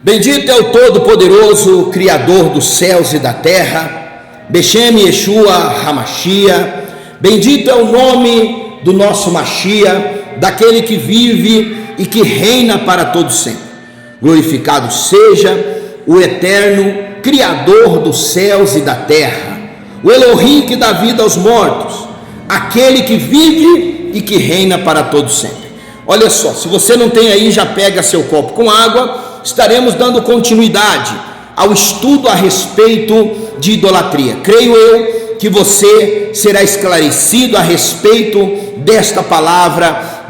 Bendito é o Todo-Poderoso, Criador dos céus e da terra, Beshem Yeshua Hamashia. Bendito é o nome do nosso Mashia, daquele que vive e que reina para todo sempre. Glorificado seja o eterno Criador dos céus e da terra, o Elohim que dá vida aos mortos, aquele que vive e que reina para todo sempre. Olha só, se você não tem aí, já pega seu copo com água. Estaremos dando continuidade ao estudo a respeito de idolatria. Creio eu que você será esclarecido a respeito desta palavra,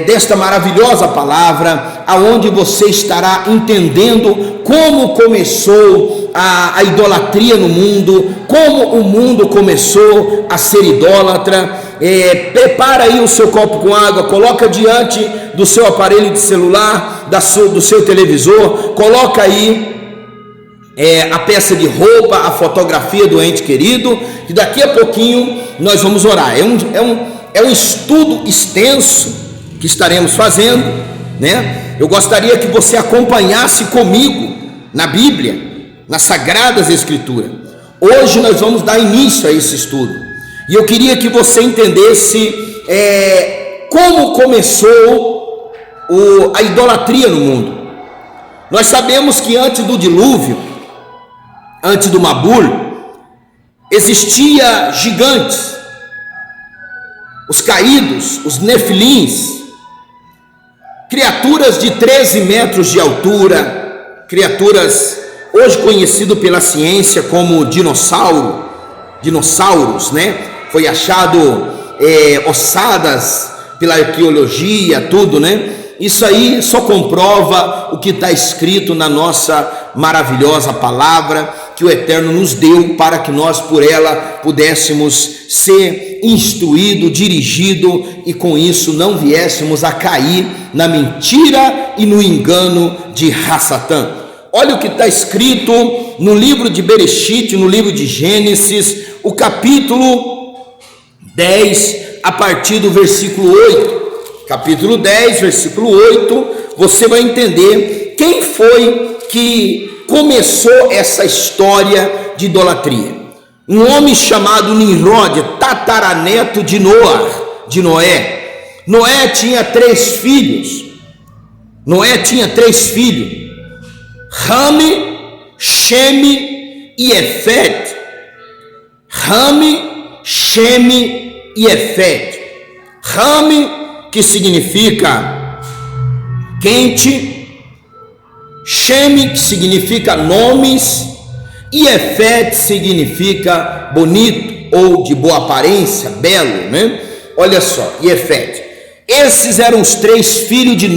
desta maravilhosa palavra, aonde você estará entendendo como começou a idolatria no mundo, como o mundo começou a ser idólatra. Prepara aí o seu copo com água, coloca diante do seu aparelho de celular, do seu televisor, coloca aí a peça de roupa, a fotografia do ente querido, e daqui a pouquinho nós vamos orar. É um estudo extenso que estaremos fazendo, né? Eu gostaria que você acompanhasse comigo na Bíblia, nas Sagradas Escrituras. Hoje nós vamos dar início a esse estudo, e eu queria que você entendesse como começou a idolatria no mundo. Nós sabemos que antes do dilúvio, antes do Mabul, existia gigantes, os caídos, os nefilins, criaturas de 13 metros de altura, criaturas hoje conhecido pela ciência como dinossauros, né? Foi achado ossadas pela arqueologia, tudo, né? Isso aí só comprova o que está escrito na nossa maravilhosa palavra, que o Eterno nos deu para que nós por ela pudéssemos ser instruído, dirigido, e com isso não viéssemos a cair na mentira e no engano de Hassatã. Olha o que está escrito no livro de Bereshit, no livro de Gênesis, o capítulo 10, a partir do versículo 8. Capítulo 10, versículo 8, você vai entender quem foi que começou essa história de idolatria. Um homem chamado Nimrod, tataraneto de Noé. Noé tinha três filhos. Rame, Sheme e Efete. Rame, Sheme e Efete. Rame, que significa quente, Sheme, que significa nomes, e Efete significa bonito ou de boa aparência, belo, né? Olha só, e Efete. Esses eram os três filhos de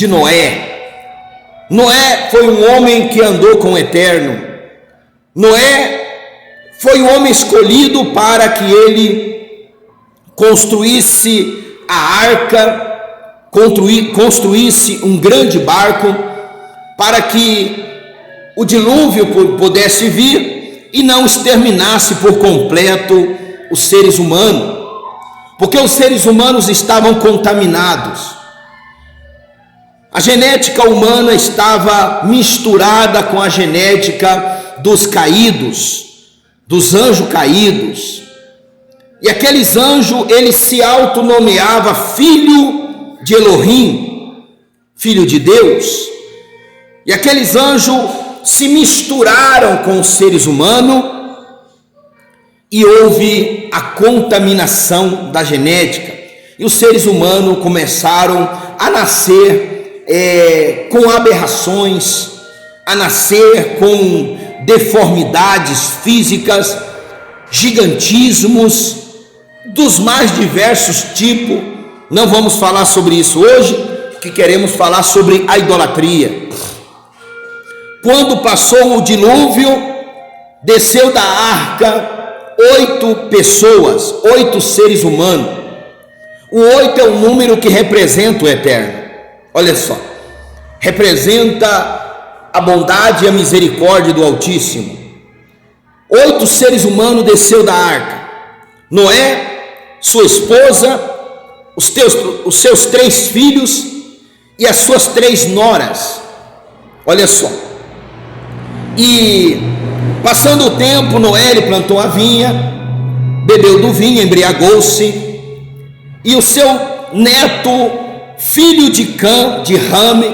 Noé. Noé foi um homem que andou com o Eterno. Noé foi o homem escolhido para que ele construísse a arca, construísse um grande barco, para que o dilúvio pudesse vir e não exterminasse por completo os seres humanos, porque os seres humanos estavam contaminados. A genética humana estava misturada com a genética dos caídos, dos anjos caídos. E aqueles anjos, eles se autonomeavam filho de Elohim, filho de Deus. E aqueles anjos se misturaram com os seres humanos e houve a contaminação da genética. E os seres humanos começaram a nascer com aberrações, a nascer com deformidades físicas, gigantismos, dos mais diversos tipos. Não vamos falar sobre isso hoje, que queremos falar sobre a idolatria. Quando passou o dilúvio, desceu da arca 8 pessoas, 8 seres humanos. O 8 é o número que representa o Eterno. Olha só, representa a bondade e a misericórdia do Altíssimo. 8 seres humanos desceu da arca. Noé, sua esposa, os seus 3 filhos e as suas 3 noras. Olha só. E passando o tempo, Noé ele plantou a vinha, bebeu do vinho, embriagou-se, e o seu neto, filho de Cã, de Rame,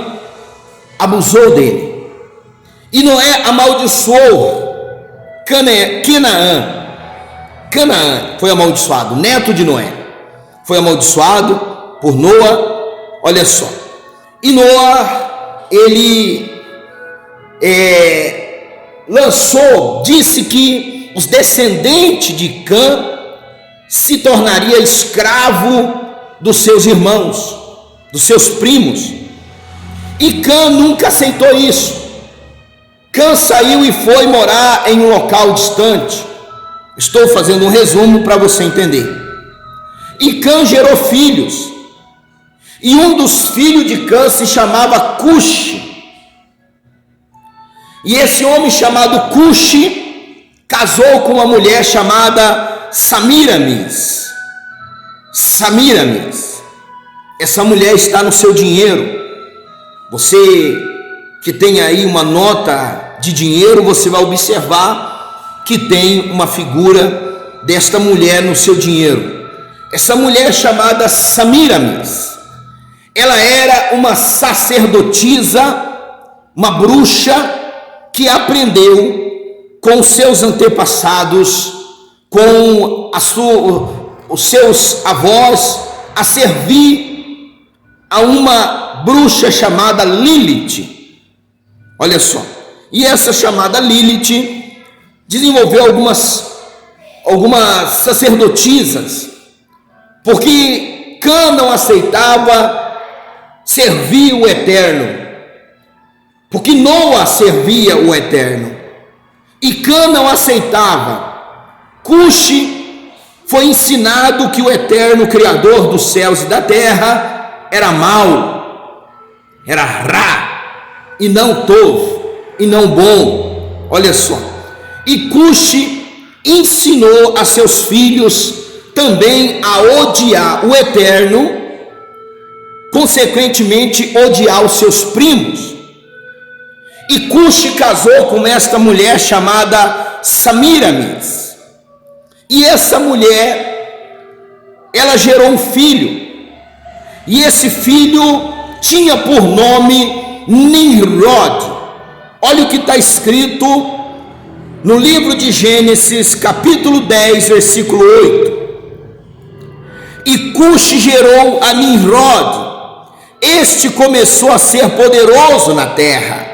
abusou dele. E Noé amaldiçoou Canaã. Canaã foi amaldiçoado, neto de Noé, foi amaldiçoado por Noa. Olha só. E Noa, ele disse que os descendentes de Cã se tornaria escravo dos seus irmãos, dos seus primos. E Cã nunca aceitou isso. Cã saiu e foi morar em um local distante. Estou fazendo um resumo para você entender. E Cã gerou filhos. E um dos filhos de Cã se chamava Cuxi. E esse homem chamado Cuxi casou com uma mulher chamada Samiramis. Essa mulher está no seu dinheiro. Você que tem aí uma nota de dinheiro, você vai observar que tem uma figura desta mulher no seu dinheiro. Essa mulher chamada Samiramis, ela era uma sacerdotisa, uma bruxa que aprendeu com seus antepassados, com os seus avós, a servir a uma bruxa chamada Lilith. Olha só. E essa chamada Lilith desenvolveu algumas sacerdotisas, porque Cã não aceitava servir o Eterno, porque Noa servia o Eterno, e Cã não aceitava. Cuxi foi ensinado que o Eterno, Criador dos céus e da terra, era mau, era Ra, e não Tov, e não bom. Olha só. E Cuxi ensinou a seus filhos também a odiar o Eterno, consequentemente odiar os seus primos. E Cuxi casou com esta mulher chamada Samiramis. E essa mulher, ela gerou um filho. E esse filho tinha por nome Nimrod. Olha o que está escrito no livro de Gênesis, capítulo 10, versículo 8. E Cuxi gerou a Nimrod. Este começou a ser poderoso na terra.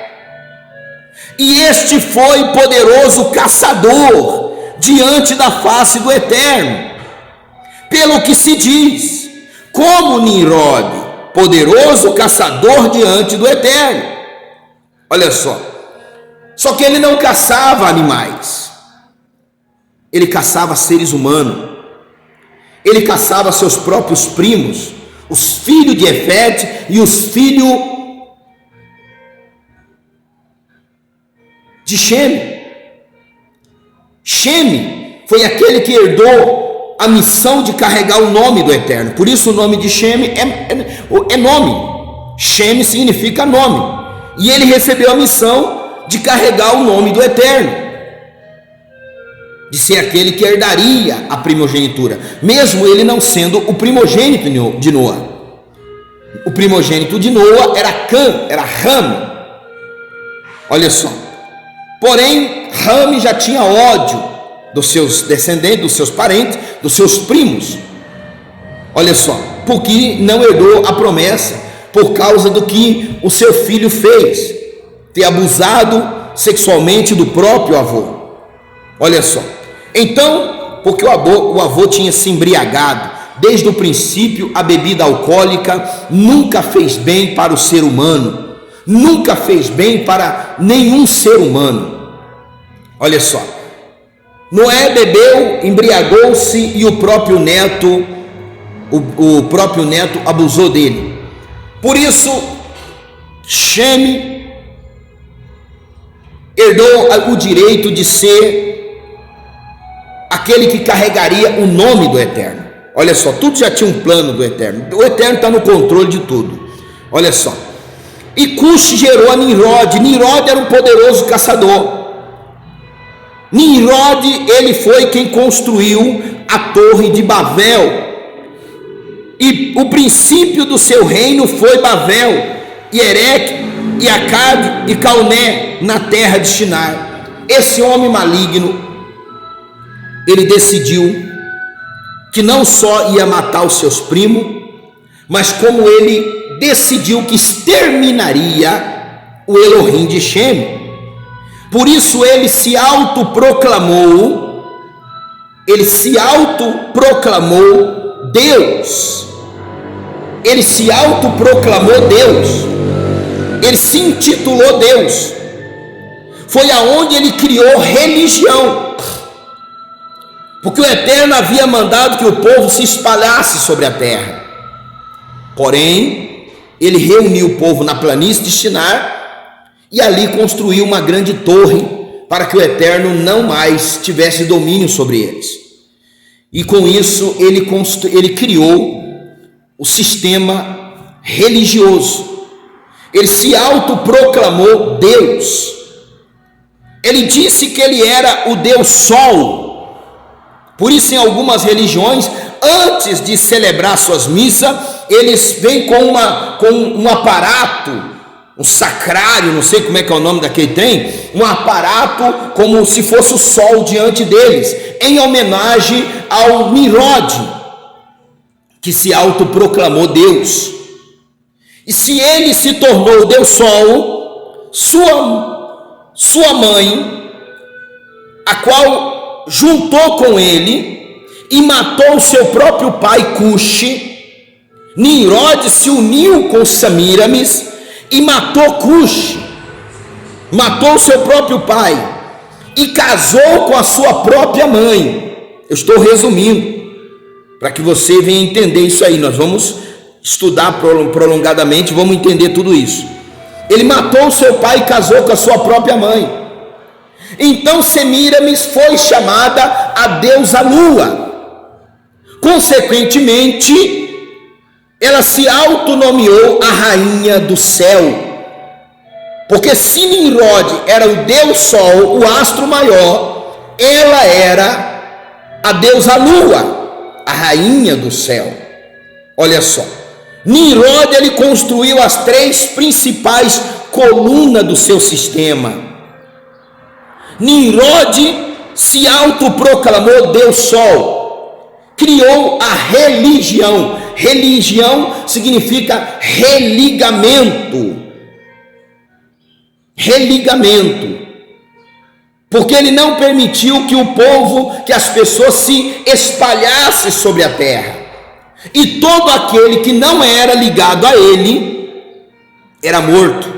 E este foi poderoso caçador diante da face do Eterno. Pelo que se diz, como Nimrod, poderoso caçador diante do Eterno. Olha só. Só que ele não caçava animais. Ele caçava seres humanos. Ele caçava seus próprios primos, os filhos de Efete e os filhos de Sheme. Sheme foi aquele que herdou a missão de carregar o nome do Eterno. Por isso o nome de Sheme é nome. Sheme significa nome. E ele recebeu a missão de carregar o nome do Eterno, de ser aquele que herdaria a primogenitura, mesmo ele não sendo o primogênito de Noa. O primogênito de Noa era Cã, era Rame. Olha só. Porém, Rame já tinha ódio dos seus descendentes, dos seus parentes, dos seus primos. Olha só, porque não herdou a promessa por causa do que o seu filho fez, ter abusado sexualmente do próprio avô. Olha só. Então, porque o avô tinha se embriagado, desde o princípio a bebida alcoólica nunca fez bem para o ser humano, nunca fez bem para nenhum ser humano. Olha só. Noé bebeu, embriagou-se e o próprio neto abusou dele. Por isso, Sheme herdou o direito de ser aquele que carregaria o nome do Eterno. Olha só, tudo já tinha um plano do Eterno. O Eterno está no controle de tudo. Olha só. E Cush gerou a Nimrod. Nimrod era um poderoso caçador. Nimrod, ele foi quem construiu a torre de Babel. E o princípio do seu reino foi Babel, e Ereque, e Acade e Calné, na terra de Shinar. Esse homem maligno, ele decidiu que não só ia matar os seus primos, mas como ele decidiu que exterminaria o Elohim de Shem. Por isso ele se autoproclamou Deus. Ele se autoproclamou Deus. Ele se intitulou Deus. Foi aonde ele criou religião, porque o Eterno havia mandado que o povo se espalhasse sobre a terra. Porém, ele reuniu o povo na planície de Shinar e ali construiu uma grande torre para que o Eterno não mais tivesse domínio sobre eles. E com isso ele criou o sistema religioso. Ele se autoproclamou Deus. Ele disse que ele era o Deus Sol. Por isso, em algumas religiões, antes de celebrar suas missas, eles vêm com um aparato, um sacrário, não sei como é que é o nome daquele trem, um aparato como se fosse o sol diante deles, em homenagem ao Nimrod, que se autoproclamou Deus. E se ele se tornou Deus Sol, sua mãe, a qual juntou com ele e matou seu próprio pai Cush, Nimrod se uniu com Semíramis e matou Cush, matou seu próprio pai e casou com a sua própria mãe. Eu estou resumindo para que você venha entender isso aí. Nós vamos estudar prolongadamente, vamos entender tudo isso. Ele matou seu pai e casou com a sua própria mãe. Então Semíramis foi chamada a deusa Lua. Consequentemente, ela se autonomeou a rainha do céu. Porque se Nimrod era o Deus Sol, o astro maior, ela era a deusa Lua, a rainha do céu. Olha só, Nimrod, ele construiu as 3 principais colunas do seu sistema. Nimrod se autoproclamou Deus Sol, criou a religião. Religião significa religamento. Religamento. Porque ele não permitiu que o povo, que as pessoas se espalhassem sobre a terra. E todo aquele que não era ligado a ele era morto.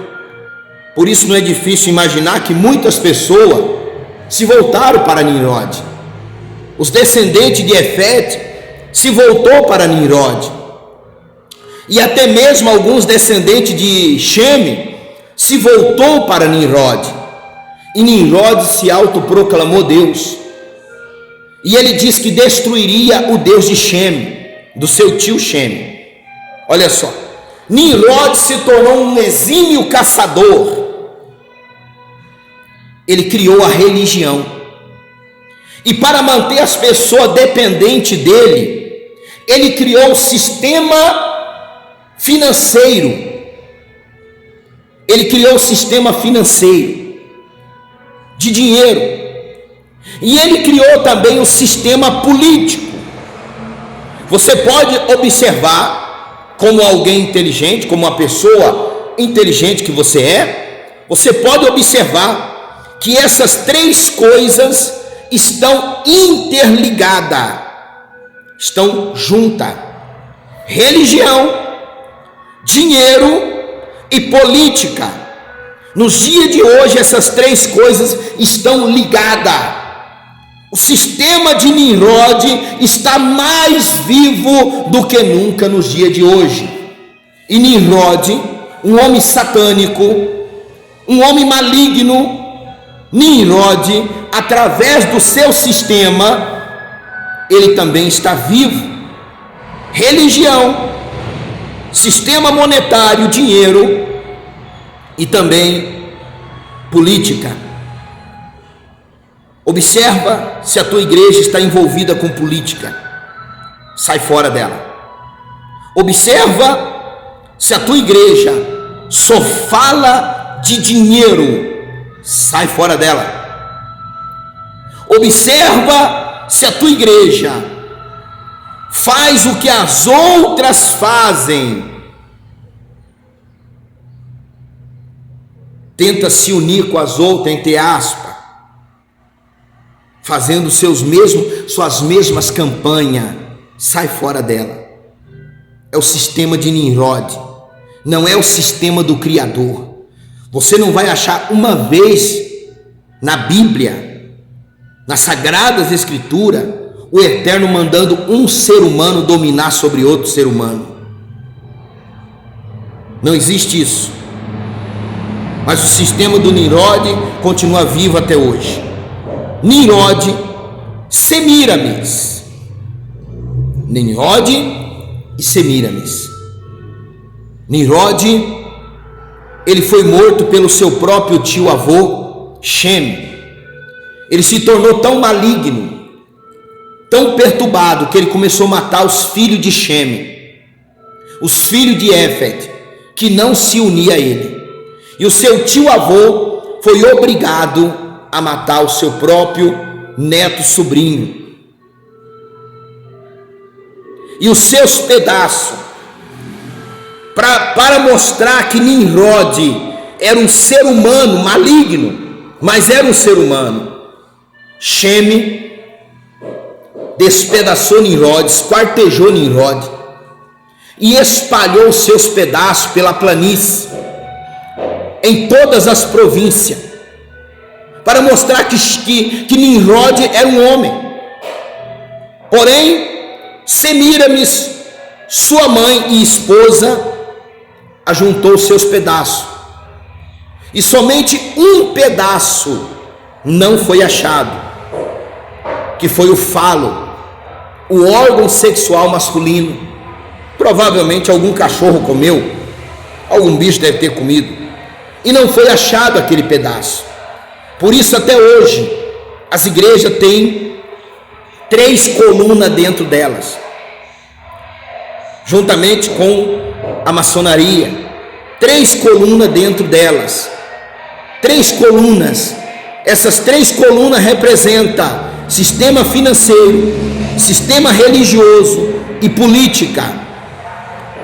Por isso não é difícil imaginar que muitas pessoas se voltaram para Nimrod. Os descendentes de Efete se voltou para Nimrod. E até mesmo alguns descendentes de Shem se voltou para Nimrod. E Nimrod se autoproclamou Deus. E ele diz que destruiria o Deus de Shem, do seu tio Shem. Olha só, Nimrod se tornou um exímio caçador. Ele criou a religião. E para manter as pessoas dependentes dele, ele criou o sistema financeiro. Ele criou o sistema financeiro de dinheiro. E ele criou também o sistema político. Você pode observar, como alguém inteligente, como uma pessoa inteligente que você é, você pode observar que essas 3 coisas estão interligadas, estão juntas: religião, dinheiro e política. Nos dias de hoje, essas 3 coisas estão ligadas. O sistema de Nimrod está mais vivo do que nunca nos dias de hoje. E Nimrod, um homem satânico, um homem maligno, Nimrod, através do seu sistema, ele também está vivo. Religião, sistema monetário, dinheiro e também política. Observa se a tua igreja está envolvida com política. Sai fora dela. Observa se a tua igreja só fala de dinheiro. Sai fora dela. Observa se a tua igreja faz o que as outras fazem. Tenta se unir com as outras, entre aspas, fazendo suas mesmas campanhas. Sai fora dela. É o sistema de Nimrod, não é o sistema do Criador. Você não vai achar uma vez na Bíblia, nas Sagradas Escrituras, o Eterno mandando um ser humano dominar sobre outro ser humano. Não existe isso. Mas o sistema do Nimrod continua vivo até hoje. Nimrod, Semíramis. Nimrod e Semíramis. Nimrod, ele foi morto pelo seu próprio tio-avô, Shem. Ele se tornou tão maligno, tão perturbado, que ele começou a matar os filhos de Shem, os filhos de Éfet, que não se unia a ele. E o seu tio-avô foi obrigado a matar o seu próprio neto-sobrinho. E os seus pedaços, para mostrar que Nimrod era um ser humano maligno, mas era um ser humano, Shem despedaçou Nimrod, esquartejou Nimrod e espalhou os seus pedaços pela planície, em todas as províncias, para mostrar que Nimrod era um homem. Porém, Semíramis, sua mãe e esposa, ajuntou os seus pedaços, e somente um pedaço não foi achado, que foi o falo, o órgão sexual masculino. Provavelmente algum cachorro comeu, algum bicho deve ter comido, e não foi achado aquele pedaço. Por isso até hoje as igrejas têm 3 colunas dentro delas, juntamente com a maçonaria. 3 colunas dentro delas. 3 colunas. Essas 3 colunas representam sistema financeiro, sistema religioso e política.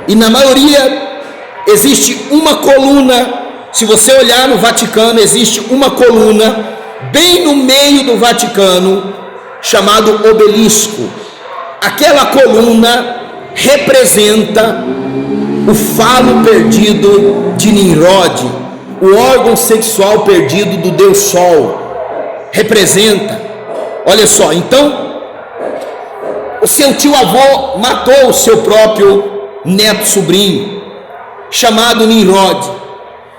E na maioria existe uma coluna. Se você olhar no Vaticano, existe uma coluna bem no meio do Vaticano, chamado obelisco. Aquela coluna representa o falo perdido de Nimrod, o órgão sexual perdido do Deus Sol. Representa. Olha só, então o seu tio-avô matou o seu próprio neto-sobrinho, chamado Nimrod.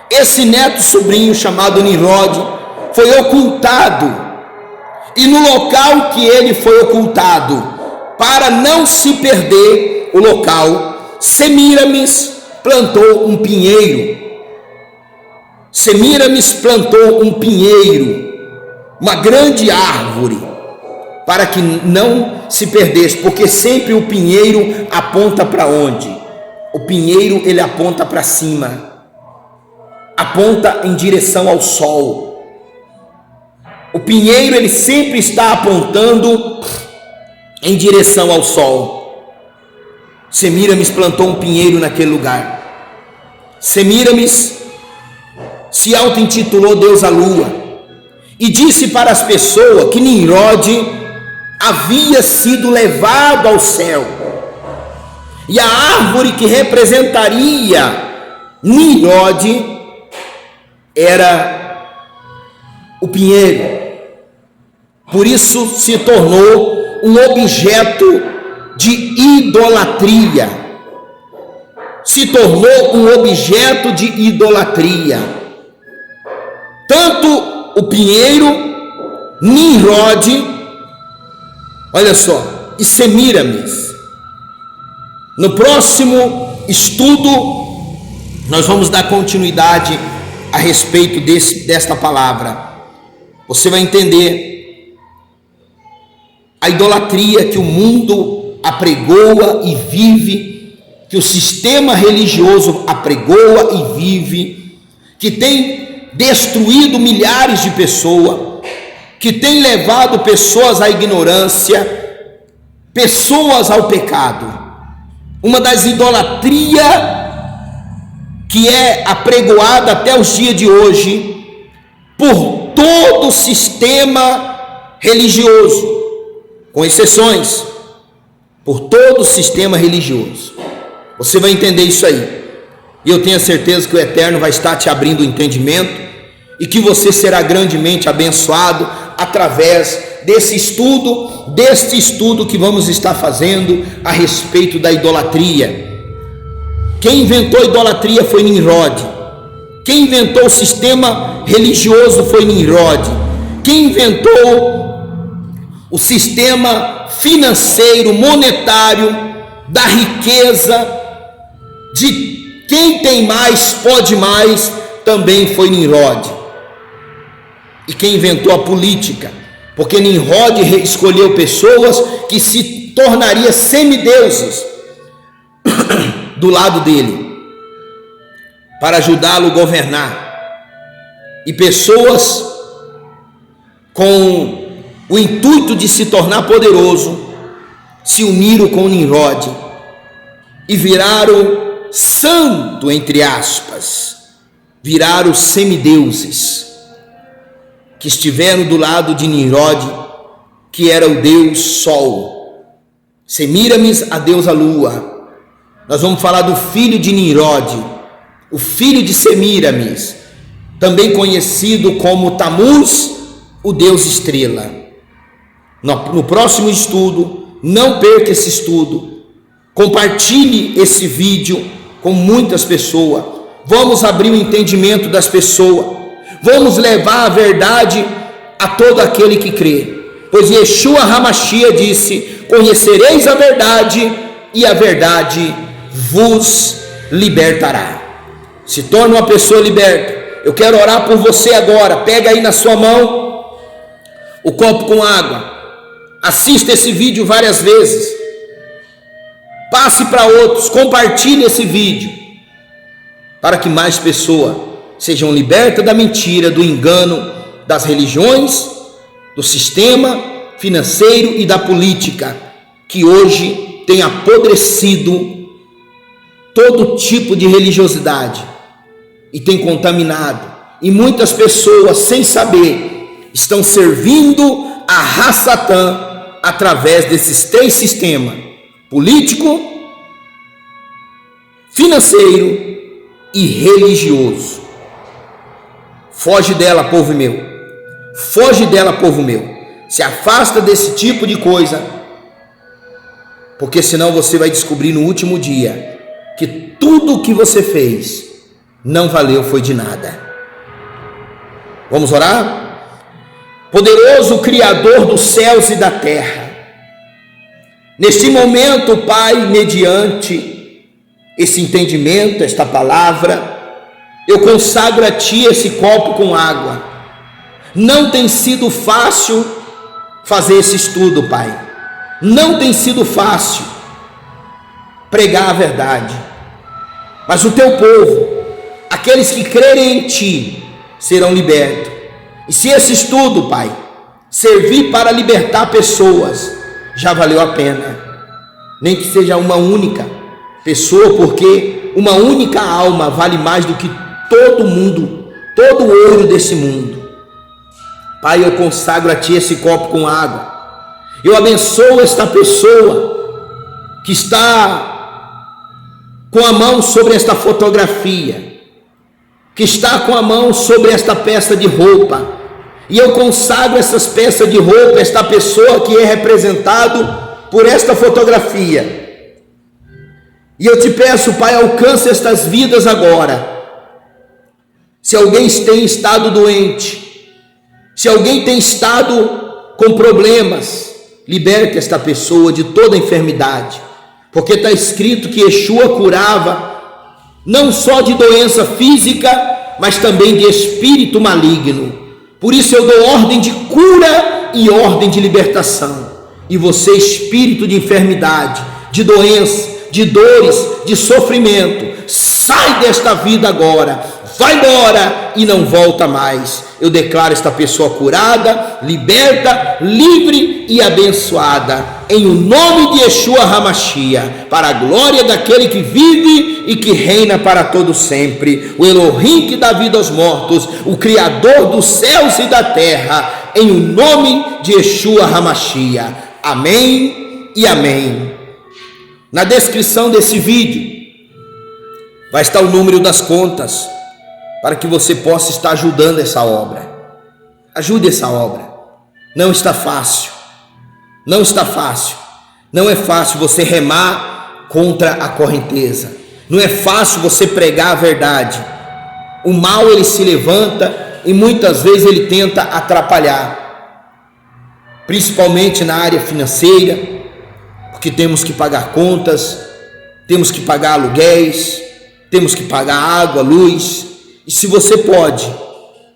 Esse neto-sobrinho chamado Nimrod foi ocultado, e no local que ele foi ocultado, para não se perder o local, Semíramis plantou um pinheiro. Semíramis plantou um pinheiro, uma grande árvore, para que não se perdesse, porque sempre o pinheiro aponta para onde? O pinheiro, ele aponta para cima, aponta em direção ao sol. O pinheiro, ele sempre está apontando em direção ao sol. Semíramis plantou um pinheiro naquele lugar. Semíramis se auto-intitulou Deus a Lua e disse para as pessoas que Nimrod havia sido levado ao céu, e a árvore que representaria Nimrod era o pinheiro. Por isso se tornou um objeto de idolatria. Se tornou um objeto de idolatria. Tanto o pinheiro, Nimrod, olha só, e Semíramis. No próximo estudo, nós vamos dar continuidade a respeito desta palavra. Você vai entender a idolatria que o mundo apregoa e vive, que o sistema religioso apregoa e vive, que tem destruído milhares de pessoas, que tem levado pessoas à ignorância, pessoas ao pecado. Uma das idolatrias que é apregoada até os dias de hoje por todo o sistema religioso, com exceções, por todo o sistema religioso. Você vai entender isso aí, e eu tenho a certeza que o Eterno vai estar te abrindo o entendimento, e que você será grandemente abençoado através deste estudo que vamos estar fazendo a respeito da idolatria. Quem inventou a idolatria foi Nimrod. Quem inventou o sistema religioso foi Nimrod. Quem inventou o sistema financeiro, monetário, da riqueza, de quem tem mais, pode mais, também foi Nimrod. E quem inventou a política, porque Nimrod escolheu pessoas que se tornariam semideuses do lado dele, para ajudá-lo a governar, e pessoas com o intuito de se tornar poderoso se uniram com Nimrod e viraram santo, entre aspas, viraram semideuses, que estiveram do lado de Nimrod, que era o deus Sol, Semíramis, a deusa Lua. Nós vamos falar do filho de Nimrod, o filho de Semíramis, também conhecido como Tamuz, o deus estrela. No próximo estudo, não perca esse estudo, compartilhe esse vídeo com muitas pessoas. Vamos abrir o entendimento das pessoas, vamos levar a verdade a todo aquele que crê, pois Yeshua HaMashiach disse: conhecereis a verdade e a verdade vos libertará. Se torne uma pessoa liberta. Eu quero orar por você agora. Pega aí na sua mão o copo com água, assista esse vídeo várias vezes, passe para outros, compartilhe esse vídeo, para que mais pessoas sejam libertas da mentira, do engano das religiões, do sistema financeiro e da política, que hoje tem apodrecido todo tipo de religiosidade e tem contaminado, e muitas pessoas, sem saber, estão servindo a Satã através desses três sistemas: político, financeiro e religioso. Foge dela, povo meu. Foge dela, povo meu. Se afasta desse tipo de coisa, porque senão você vai descobrir no último dia que tudo o que você fez não valeu, foi de nada. Vamos orar? Poderoso Criador dos céus e da terra, neste momento, Pai, mediante esse entendimento, esta palavra, eu consagro a Ti esse copo com água. Não tem sido fácil fazer esse estudo, Pai. Não tem sido fácil pregar a verdade. Mas o Teu povo, aqueles que crerem em Ti, serão libertos. E se esse estudo, Pai, servir para libertar pessoas, já valeu a pena. Nem que seja uma única pessoa, porque uma única alma vale mais do que todo mundo, todo o ouro desse mundo. Pai, eu consagro a Ti esse copo com água. Eu abençoo esta pessoa que está com a mão sobre esta fotografia, que está com a mão sobre esta peça de roupa, e eu consagro essas peças de roupa, esta pessoa que é representado por esta fotografia, e eu te peço, Pai, alcance estas vidas agora. Se alguém tem estado doente, se alguém tem estado com problemas, liberte esta pessoa de toda enfermidade, porque está escrito que Yeshua curava não só de doença física, mas também de espírito maligno. Por isso eu dou ordem de cura e ordem de libertação. E você, espírito de enfermidade, de doença, de dores, de sofrimento, sai desta vida agora, vai embora e não volta mais. Eu declaro esta pessoa curada, liberta, livre e abençoada, em o nome de Yeshua HaMashiach, para a glória daquele que vive e que reina para todo sempre, o Elohim que dá vida aos mortos, o Criador dos céus e da terra, em o nome de Yeshua HaMashiach. Amém e amém. Na descrição desse vídeo vai estar o número das contas, para que você possa estar ajudando essa obra. Ajude essa obra. Não está fácil. Não está fácil. Não é fácil você remar contra a correnteza. Não é fácil você pregar a verdade. O mal, ele se levanta e muitas vezes ele tenta atrapalhar. Principalmente na área financeira, porque temos que pagar contas, temos que pagar aluguéis, temos que pagar água, luz. E se você pode,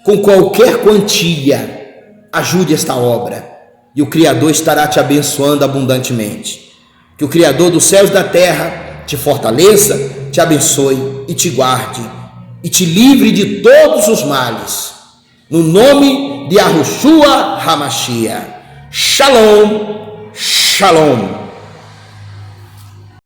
com qualquer quantia, ajude esta obra, e o Criador estará te abençoando abundantemente. Que o Criador dos céus e da terra te fortaleça, te abençoe e te guarde, e te livre de todos os males, no nome de Yahushua HaMashiach. Shalom, shalom.